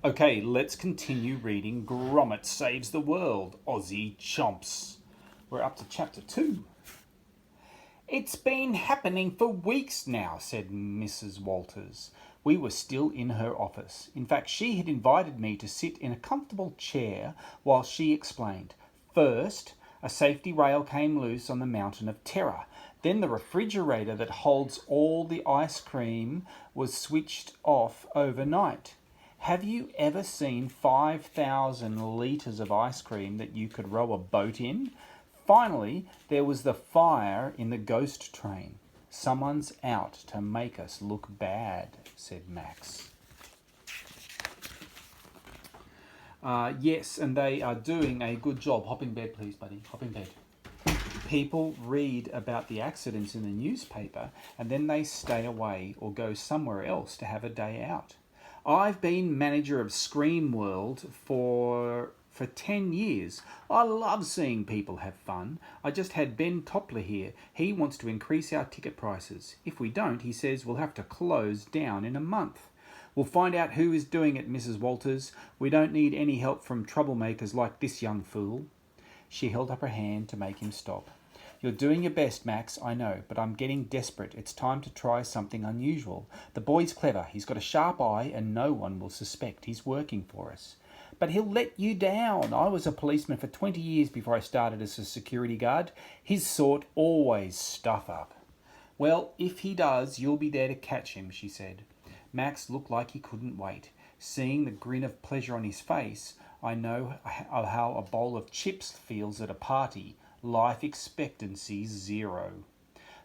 Okay, let's continue reading Grommet Saves the World, Aussie Chomps. We're up to chapter 2. It's been happening for weeks now, said Mrs. Walters. We were still in her office. In fact, she had invited me to sit in a comfortable chair while she explained. First, a safety rail came loose on the Mountain of Terror. Then the refrigerator that holds all the ice cream was switched off overnight. Have you ever seen 5,000 litres of ice cream that you could row a boat in? Finally, there was the fire in the ghost train. Someone's out to make us look bad, said Max. Yes, and they are doing a good job. Hop in bed, please, buddy. Hop in bed. People read about the accidents in the newspaper and then they stay away or go somewhere else to have a day out. I've been manager of Scream World for 10 years. I love seeing people have fun. I just had Ben Toppler here. He wants to increase our ticket prices. If we don't, he says we'll have to close down in a month. We'll find out who is doing it, Mrs. Walters. We don't need any help from troublemakers like this young fool. She held up her hand to make him stop. You're doing your best, Max, I know, but I'm getting desperate. It's time to try something unusual. The boy's clever. He's got a sharp eye and no one will suspect he's working for us. But he'll let you down. I was a policeman for 20 years before I started as a security guard. His sort always stuff up. Well, if he does, you'll be there to catch him, she said. Max looked like he couldn't wait. Seeing the grin of pleasure on his face, I know how a bowl of chips feels at a party. Life expectancy 0.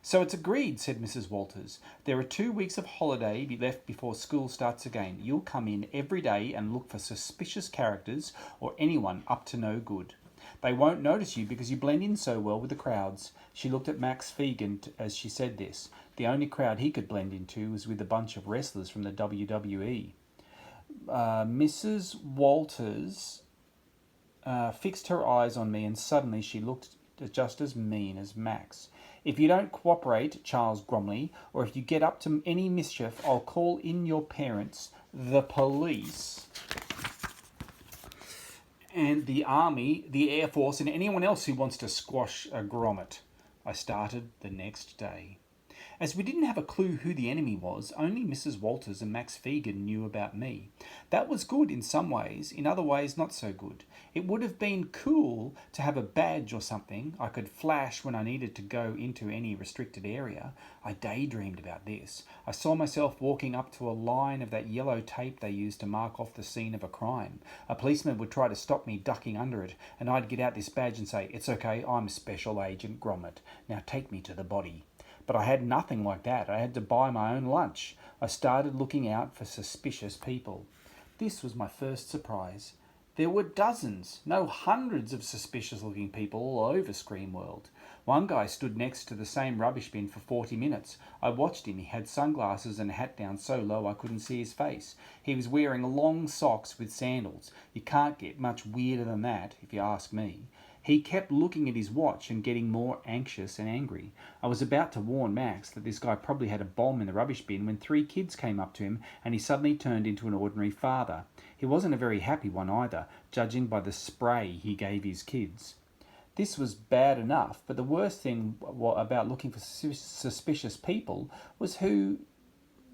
So it's agreed, said Mrs. Walters. There are 2 weeks of holiday left before school starts again. You'll come in every day and look for suspicious characters or anyone up to no good. They won't notice you because you blend in so well with the crowds. She looked at Max Fegan as she said this. The only crowd he could blend into was with a bunch of wrestlers from the WWE. Mrs. Walters fixed her eyes on me and suddenly she looked just as mean as Max. If you don't cooperate, Charles Grommet, or if you get up to any mischief, I'll call in your parents, the police, and the army, the air force, and anyone else who wants to squash a Grommet. I started the next day. As we didn't have a clue who the enemy was, only Mrs. Walters and Max Fegan knew about me. That was good in some ways, in other ways not so good. It would have been cool to have a badge or something I could flash when I needed to go into any restricted area. I daydreamed about this. I saw myself walking up to a line of that yellow tape they use to mark off the scene of a crime. A policeman would try to stop me ducking under it, and I'd get out this badge and say, "It's okay, I'm Special Agent Grommet. Now take me to the body." But I had nothing like that. I had to buy my own lunch. I started looking out for suspicious people. This was my first surprise. There were dozens, no hundreds of suspicious-looking people all over Scream World. One guy stood next to the same rubbish bin for 40 minutes. I watched him. He had sunglasses and a hat down so low I couldn't see his face. He was wearing long socks with sandals. You can't get much weirder than that, if you ask me. He kept looking at his watch and getting more anxious and angry. I was about to warn Max that this guy probably had a bomb in the rubbish bin when 3 kids came up to him and he suddenly turned into an ordinary father. He wasn't a very happy one either, judging by the spray he gave his kids. This was bad enough, but the worst thing about looking for suspicious people was who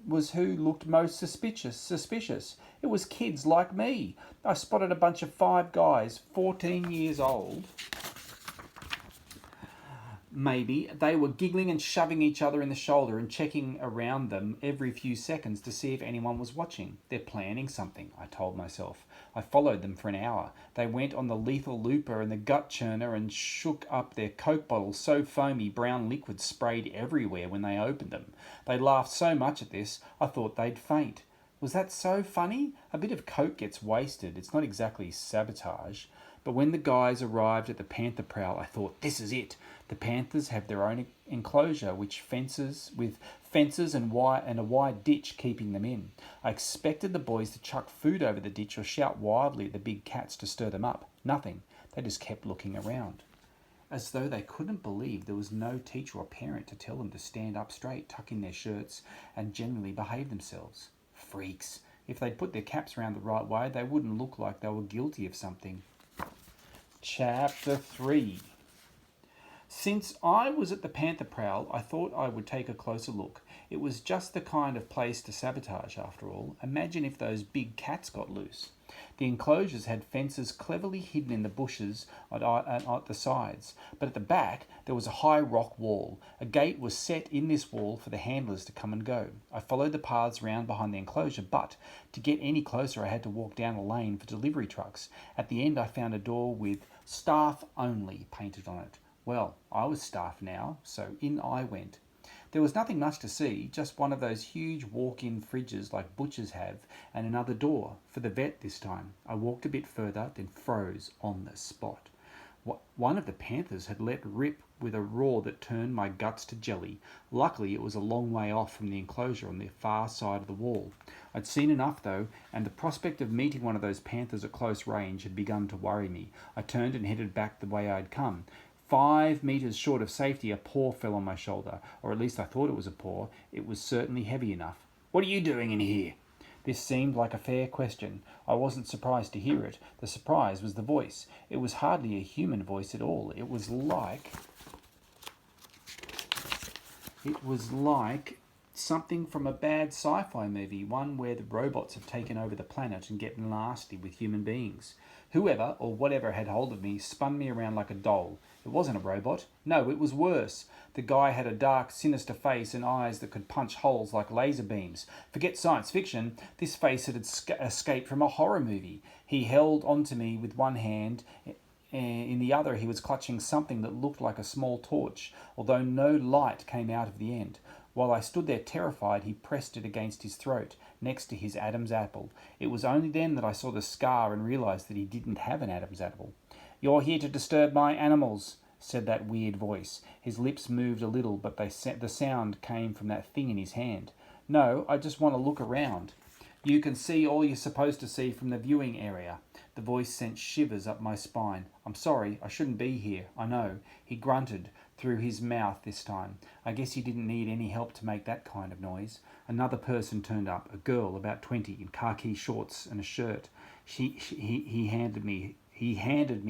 looked most suspicious. It was kids like me. I spotted a bunch of 5 guys, 14 years old. Maybe they were giggling and shoving each other in the shoulder and checking around them every few seconds to see if anyone was watching. They're planning something, I told myself. I followed them for an hour. They went on the lethal looper and the gut churner and shook up their Coke bottles so foamy brown liquid sprayed everywhere when they opened them. They laughed so much at this, I thought they'd faint. Was that so funny? A bit of Coke gets wasted. It's not exactly sabotage. But when the guys arrived at the Panther Prowl, I thought, this is it. The Panthers have their own enclosure with fences and a wide ditch keeping them in. I expected the boys to chuck food over the ditch or shout wildly at the big cats to stir them up. Nothing. They just kept looking around, as though they couldn't believe there was no teacher or parent to tell them to stand up straight, tuck in their shirts, and generally behave themselves. Freaks. If they'd put their caps around the right way, they wouldn't look like they were guilty of something. Chapter 3. Since I was at the Panther Prowl, I thought I would take a closer look. It was just the kind of place to sabotage, after all. Imagine if those big cats got loose. The enclosures had fences cleverly hidden in the bushes at the sides, but at the back there was a high rock wall. A gate was set in this wall for the handlers to come and go. I followed the paths round behind the enclosure, but to get any closer I had to walk down a lane for delivery trucks. At the end I found a door with "Staff Only" painted on it. Well, I was staff now, so in I went. There was nothing much to see, just one of those huge walk-in fridges like butchers have, and another door, for the vet this time. I walked a bit further, then froze on the spot. One of the panthers had let rip with a roar that turned my guts to jelly. Luckily, it was a long way off from the enclosure on the far side of the wall. I'd seen enough, though, and the prospect of meeting one of those panthers at close range had begun to worry me. I turned and headed back the way I'd come. 5 metres short of safety, a paw fell on my shoulder, or at least I thought it was a paw. It was certainly heavy enough. "What are you doing in here?" This seemed like a fair question. I wasn't surprised to hear it. The surprise was the voice. It was hardly a human voice at all. It was like something from a bad sci-fi movie, one where the robots have taken over the planet and get nasty with human beings. Whoever or whatever had hold of me spun me around like a doll. It wasn't a robot. No, it was worse. The guy had a dark, sinister face and eyes that could punch holes like laser beams. Forget science fiction. This face had escaped from a horror movie. He held onto me with one hand. In the other, he was clutching something that looked like a small torch, although no light came out of the end. While I stood there terrified, he pressed it against his throat, next to his Adam's apple. It was only then that I saw the scar and realised that he didn't have an Adam's apple. "You're here to disturb my animals," said that weird voice. His lips moved a little, but the sound came from that thing in his hand. "No, I just want to look around." "You can see all you're supposed to see from the viewing area." The voice sent shivers up my spine. "I'm sorry, I shouldn't be here, I know." He grunted through his mouth this time. I guess he didn't need any help to make that kind of noise. Another person turned up, a girl about 20 in khaki shorts and a shirt. He handed me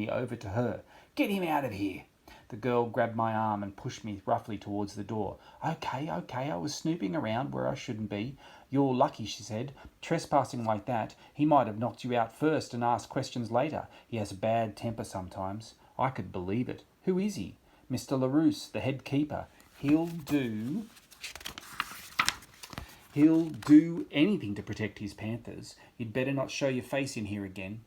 over to her. "Get him out of here." The girl grabbed my arm and pushed me roughly towards the door. Okay, I was snooping around where I shouldn't be. "You're lucky," she said. "Trespassing like that, he might have knocked you out first and asked questions later. He has a bad temper sometimes." I could believe it. "Who is he?" "Mr. LaRousse, the head keeper. He'll do anything to protect his panthers. You'd better not show your face in here again."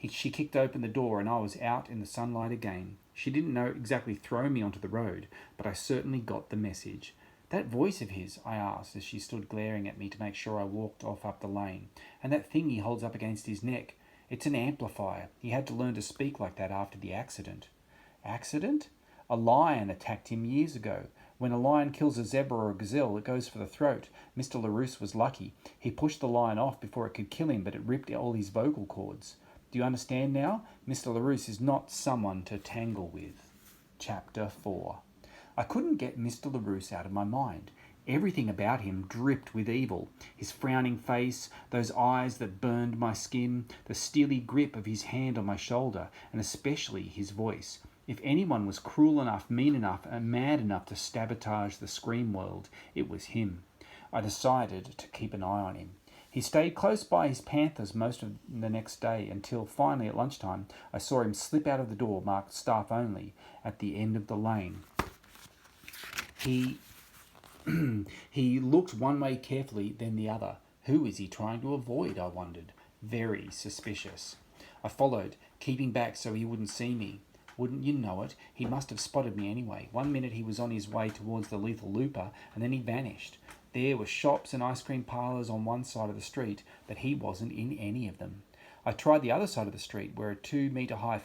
She kicked open the door and I was out in the sunlight again. She didn't exactly throw me onto the road, but I certainly got the message. "That voice of his?" I asked as she stood glaring at me to make sure I walked off up the lane. "And that thing he holds up against his neck? It's an amplifier. He had to learn to speak like that after the accident." "Accident?" "A lion attacked him years ago. When a lion kills a zebra or a gazelle, it goes for the throat. Mr. LaRousse was lucky. He pushed the lion off before it could kill him, but it ripped all his vocal cords. Do you understand now? Mr. LaRousse is not someone to tangle with." Chapter 4. I couldn't get Mr. LaRousse out of my mind. Everything about him dripped with evil. His frowning face, those eyes that burned my skin, the steely grip of his hand on my shoulder, and especially his voice. If anyone was cruel enough, mean enough, and mad enough to sabotage the scream world, it was him. I decided to keep an eye on him. He stayed close by his panthers most of the next day until finally at lunchtime I saw him slip out of the door marked "Staff Only" at the end of the lane. He looked one way carefully, then the other. Who is he trying to avoid, I wondered. Very suspicious. I followed, keeping back so he wouldn't see me. Wouldn't you know it, he must have spotted me anyway. 1 minute he was on his way towards the Lethal Looper, and then he vanished. There were shops and ice cream parlours on one side of the street, but he wasn't in any of them. I tried the other side of the street, where a 2-metre-high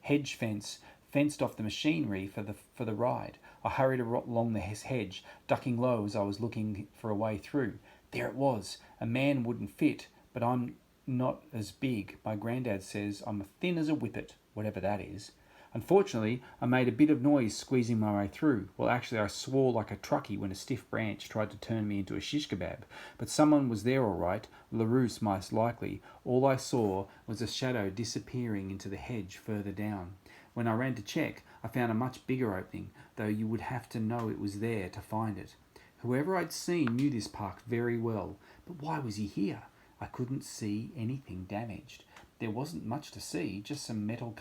hedge fence, fenced off the machinery for the ride. I hurried along the hedge, ducking low as I was looking for a way through. There it was. A man wouldn't fit, but I'm not as big. My granddad says I'm thin as a whippet, whatever that is. Unfortunately, I made a bit of noise squeezing my way through. Well, actually, I swore like a truckie when a stiff branch tried to turn me into a shish kebab. But someone was there all right, LaRousse most likely. All I saw was a shadow disappearing into the hedge further down. When I ran to check, I found a much bigger opening, though you would have to know it was there to find it. Whoever I'd seen knew this park very well, but why was he here? I couldn't see anything damaged. There wasn't much to see, just some metal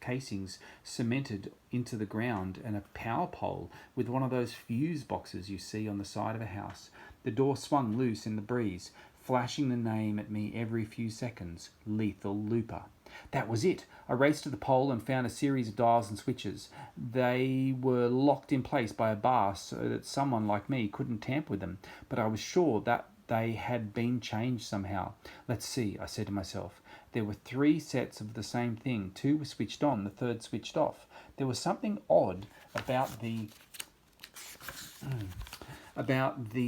casings cemented into the ground and a power pole with one of those fuse boxes you see on the side of a house. The door swung loose in the breeze, flashing the name at me every few seconds, Lethal Looper. That was it. I raced to the pole and found a series of dials and switches. They were locked in place by a bar so that someone like me couldn't tamper with them, but I was sure that they had been changed somehow. Let's see, I said to myself. There were 3 sets of the same thing. 2 were switched on, the 3rd switched off. There was something odd about the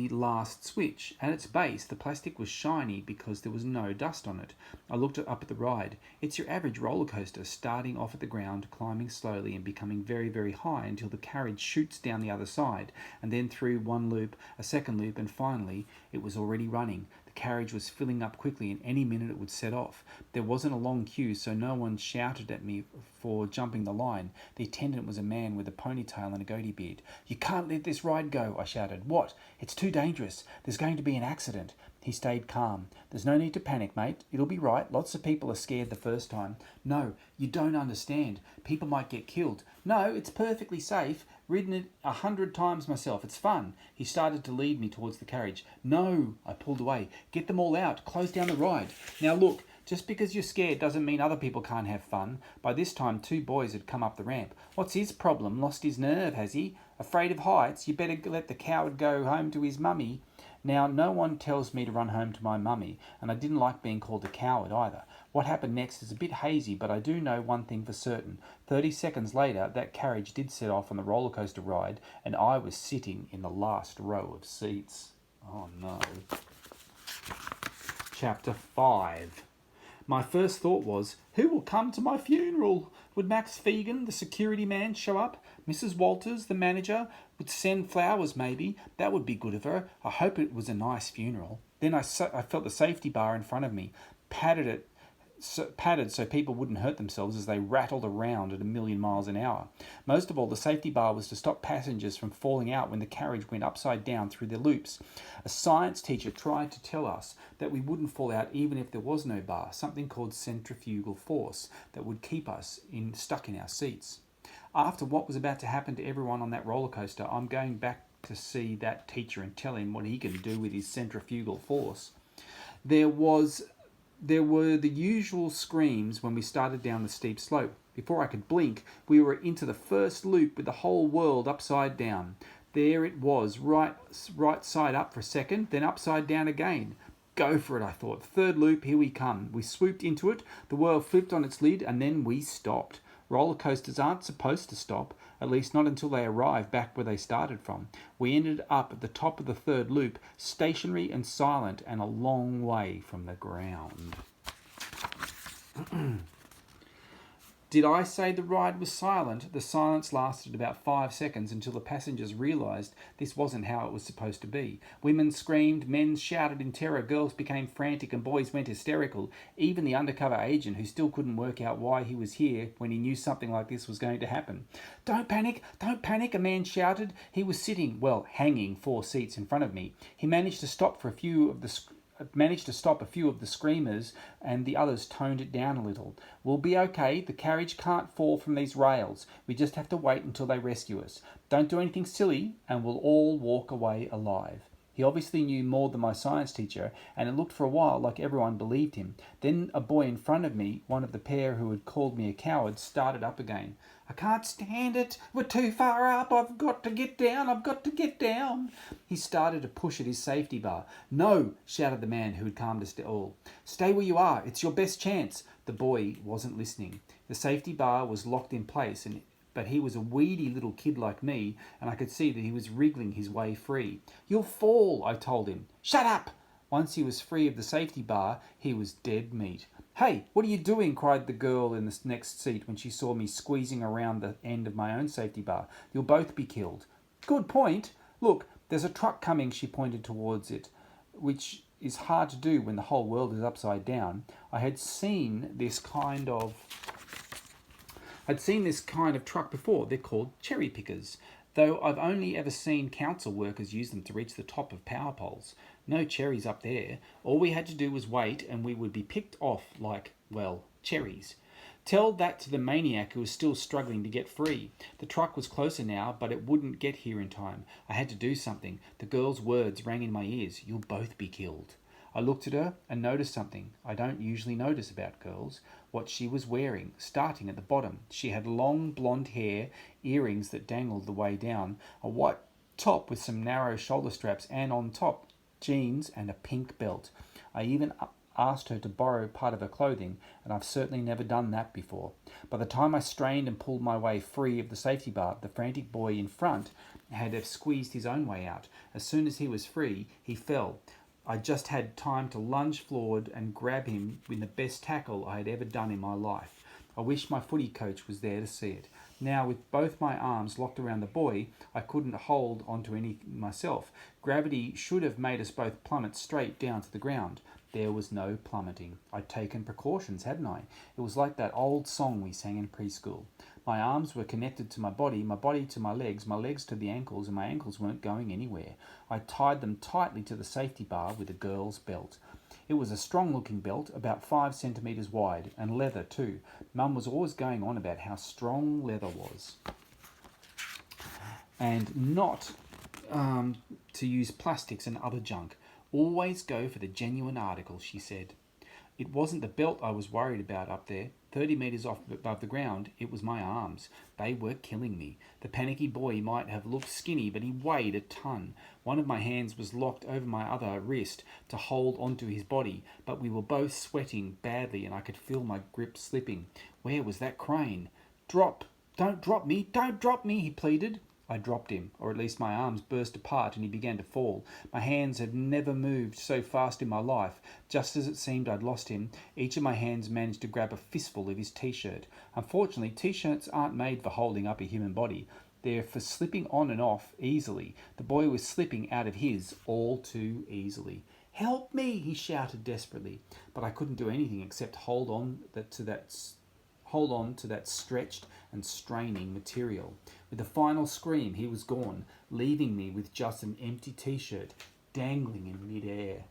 last switch. At its base, the plastic was shiny because there was no dust on it. I looked up at the ride. It's your average roller coaster, starting off at the ground, climbing slowly and becoming very, very high until the carriage shoots down the other side, and then through one loop, a second loop, and finally it was already running. The carriage was filling up quickly and any minute it would set off. There wasn't a long queue, so no one shouted at me for jumping the line. The attendant was a man with a ponytail and a goatee beard. "You can't let this ride go," I shouted. "What? It's too dangerous. There's going to be an accident." He stayed calm. "There's no need to panic, mate. It'll be right. Lots of people are scared the first time." "No, you don't understand. People might get killed." "No, it's perfectly safe. Ridden it 100 times myself. It's fun." He started to lead me towards the carriage. "No," I pulled away. "Get them all out. Close down the ride. Now look, just because you're scared doesn't mean other people can't have fun." By this time, 2 boys had come up the ramp. "What's his problem? Lost his nerve, has he? Afraid of heights? You better let the coward go home to his mummy." Now, no one tells me to run home to my mummy, and I didn't like being called a coward either. What happened next is a bit hazy, but I do know one thing for certain. 30 seconds later, that carriage did set off on the roller coaster ride, and I was sitting in the last row of seats. Oh no. Chapter 5. My first thought was, who will come to my funeral? Would Max Fegan, the security man, show up? Mrs. Walters, the manager, would send flowers maybe. That would be good of her. I hope it was a nice funeral. Then I felt the safety bar in front of me, padded so people wouldn't hurt themselves as they rattled around at 1,000,000 miles an hour. Most of all, the safety bar was to stop passengers from falling out when the carriage went upside down through the loops. A science teacher tried to tell us that we wouldn't fall out even if there was no bar, something called centrifugal force that would keep us stuck in our seats. After what was about to happen to everyone on that roller coaster, I'm going back to see that teacher and tell him what he can do with his centrifugal force. There were the usual screams when we started down the steep slope. Before I could blink, we were into the first loop with the whole world upside down. There it was, right side up for a second, then upside down again. Go for it, I thought. 3rd loop, here we come. We swooped into it, the world flipped on its lid, and then we stopped. Roller coasters aren't supposed to stop, at least not until they arrive back where they started from. We ended up at the top of the 3rd loop, stationary and silent and a long way from the ground. Did I say the ride was silent? The silence lasted about 5 seconds until the passengers realised this wasn't how it was supposed to be. Women screamed, men shouted in terror, girls became frantic and boys went hysterical. Even the undercover agent, who still couldn't work out why he was here when he knew something like this was going to happen. Don't panic, a man shouted. He was hanging 4 seats in front of me. He managed to stop a few of the screamers, and the others toned it down a little. "We'll be okay. The carriage can't fall from these rails. We just have to wait until they rescue us. Don't do anything silly, and we'll all walk away alive." He obviously knew more than my science teacher, and it looked for a while like everyone believed him. Then a boy in front of me, one of the pair who had called me a coward, started up again. "I can't stand it. We're too far up. I've got to get down. He started to push at his safety bar. "No," shouted the man who had calmed us all. "Stay where you are. It's your best chance." The boy wasn't listening. The safety bar was locked in place, but he was a weedy little kid like me, and I could see that he was wriggling his way free. "You'll fall," I told him. "Shut up!" Once he was free of the safety bar, he was dead meat. "Hey, what are you doing?" cried the girl in the next seat when she saw me squeezing around the end of my own safety bar. "You'll both be killed." "Good point. Look, there's a truck coming." She pointed towards it, which is hard to do when the whole world is upside down. I had seen this kind of truck before. They're called cherry pickers, though I've only ever seen council workers use them to reach the top of power poles. No cherries up there. All we had to do was wait, and we would be picked off like, well, cherries. Tell that to the maniac who was still struggling to get free. The truck was closer now, but it wouldn't get here in time. I had to do something. The girl's words rang in my ears. "You'll both be killed." I looked at her and noticed something I don't usually notice about girls. What she was wearing, starting at the bottom. She had long blonde hair, earrings that dangled the way down, a white top with some narrow shoulder straps, and on top, jeans and a pink belt. I even asked her to borrow part of her clothing, and I've certainly never done that before. By the time I strained and pulled my way free of the safety bar, the frantic boy in front had squeezed his own way out. As soon as he was free, he fell. I just had time to lunge forward and grab him with the best tackle I had ever done in my life. I wish my footy coach was there to see it. Now, with both my arms locked around the boy, I couldn't hold onto anything myself. Gravity should have made us both plummet straight down to the ground. There was no plummeting. I'd taken precautions, hadn't I? It was like that old song we sang in preschool. My arms were connected to my body to my legs to the ankles, and my ankles weren't going anywhere. I tied them tightly to the safety bar with a girl's belt. It was a strong-looking belt, about 5 centimetres wide, and leather too. Mum was always going on about how strong leather was, and not to use plastics and other junk. Always go for the genuine article, she said. It wasn't the belt I was worried about up there. 30 metres off above the ground, it was my arms. They were killing me. The panicky boy might have looked skinny, but he weighed a ton. One of my hands was locked over my other wrist to hold onto his body, but we were both sweating badly and I could feel my grip slipping. Where was that crane? "Drop! Don't drop me! Don't drop me!" he pleaded. I dropped him, or at least my arms burst apart and he began to fall. My hands had never moved so fast in my life. Just as it seemed I'd lost him, each of my hands managed to grab a fistful of his t-shirt. Unfortunately, t-shirts aren't made for holding up a human body. They're for slipping on and off easily. The boy was slipping out of his all too easily. "Help me!" he shouted desperately. But I couldn't do anything except hold on to that stretched and straining material. With a final scream, he was gone, leaving me with just an empty t-shirt dangling in mid-air.